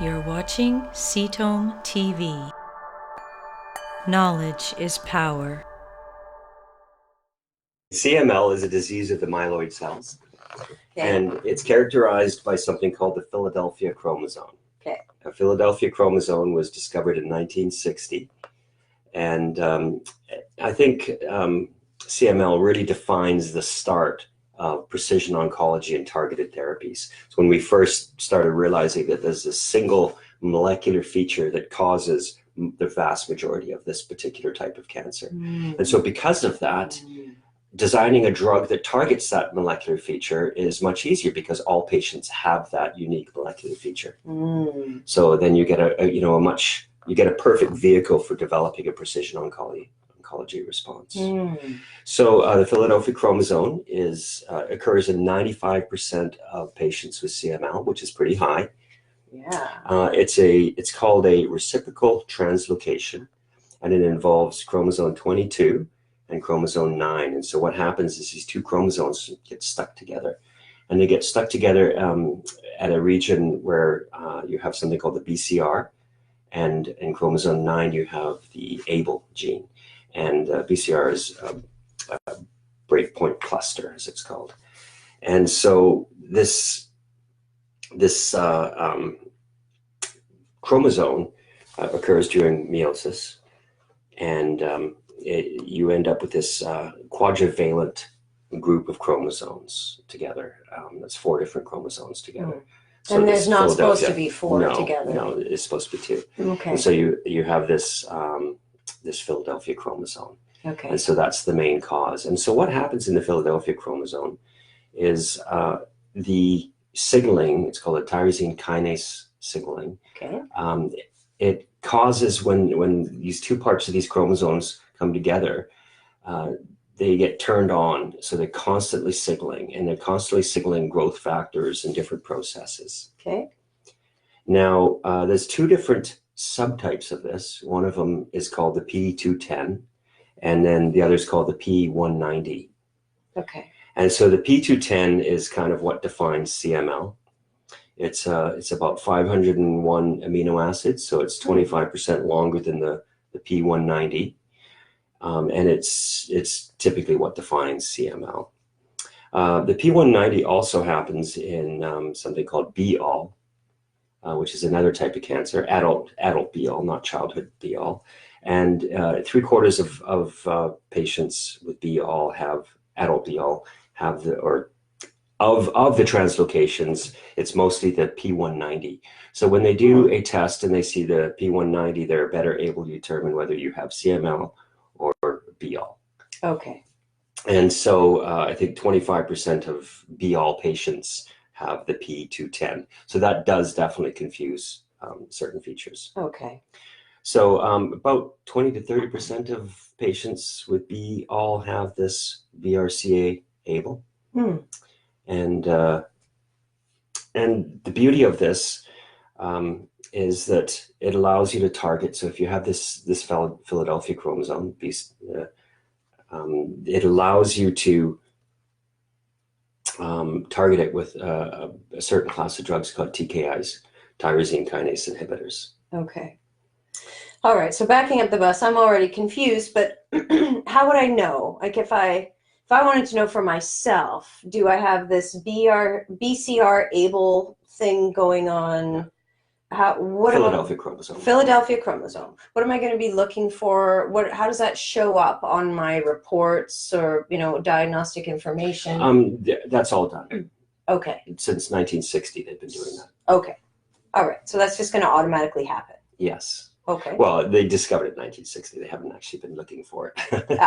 You're watching CTOM TV. Knowledge is power. CML is a disease of the myeloid cells, Okay. and it's characterized by something called the Philadelphia chromosome. Okay. A Philadelphia chromosome was discovered in 1960, and I think CML really defines the start of precision oncology and targeted therapies. So when we first started realizing that there's a single molecular feature that causes the vast majority of this particular type of cancer. And so because of that, designing a drug that targets that molecular feature is much easier because all patients have that unique molecular feature. So then you get you get a perfect vehicle for developing a precision oncology response. So the Philadelphia chromosome occurs in 95% of patients with CML, which is pretty high. Yeah. It's called a reciprocal translocation, and it involves chromosome 22 and chromosome 9. And so what happens is these two chromosomes get stuck together, and they get stuck together at a region where you have something called the BCR, and in chromosome 9 you have the ABL gene, and BCR is a breakpoint cluster, as it's called. And so this chromosome occurs during meiosis, and you end up with this quadrivalent group of chromosomes together. That's 4 different chromosomes together. So and there's not supposed to be 4 no, together. No, it's supposed to be 2. Okay. And so you have this this Philadelphia chromosome. Okay. And so that's the main cause. And so what happens in the Philadelphia chromosome is the signaling, it's called a tyrosine kinase signaling. Okay. It causes when these two parts of these chromosomes come together, they get turned on. So they're constantly signaling, and they're constantly signaling growth factors and different processes. Okay. Now, there's 2 different subtypes of this. One of them is called the P210, and then the other is called the P190. Okay. And so the P210 is kind of what defines CML. It's about 501 amino acids, so it's 25% longer than the P190, and it's typically what defines CML. The P190 also happens in something called BALL, which is another type of cancer, adult BALL, not childhood BALL, and 3/4 of patients with BALL have adult BALL have of the translocations, it's mostly the P190. So when they do a test and they see the P190, they're better able to determine whether you have CML or BALL. Okay. And so I think 25% of BALL patients have the P210. So that does definitely confuse certain features. Okay. So about 20 to 30% of patients with BALL have this BRCA ABL. And the beauty of this is that it allows you to target. So if you have this Philadelphia chromosome, it allows you to target it with a certain class of drugs called TKIs, tyrosine kinase inhibitors. Okay. All right. So backing up the bus, I'm already confused, but how would I know? Like if I wanted to know for myself, do I have this BCR ABL thing going on? Philadelphia chromosome. Philadelphia chromosome. What am I going to be looking for? How does that show up on my reports or diagnostic information? That's all done. Okay. Since 1960, they've been doing that. Okay. All right. So that's just going to automatically happen. Yes. Okay. Well, they discovered it in 1960. They haven't actually been looking for it.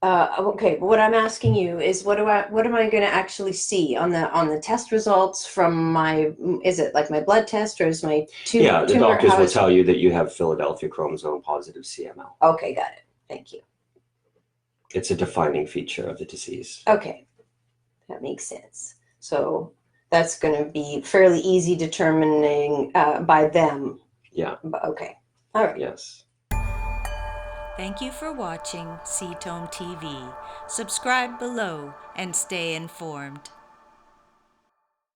Okay, but what I'm asking you is what am I going to actually see on the test results from is it like my blood test or is my tumor? Yeah, the doctors will tell you that you have Philadelphia chromosome positive CML. Okay, got it. Thank you. It's a defining feature of the disease. Okay, that makes sense. So that's going to be fairly easy determining by them. Yeah. Okay. All right. Yes. Thank you for watching CTOM TV. Subscribe below and stay informed.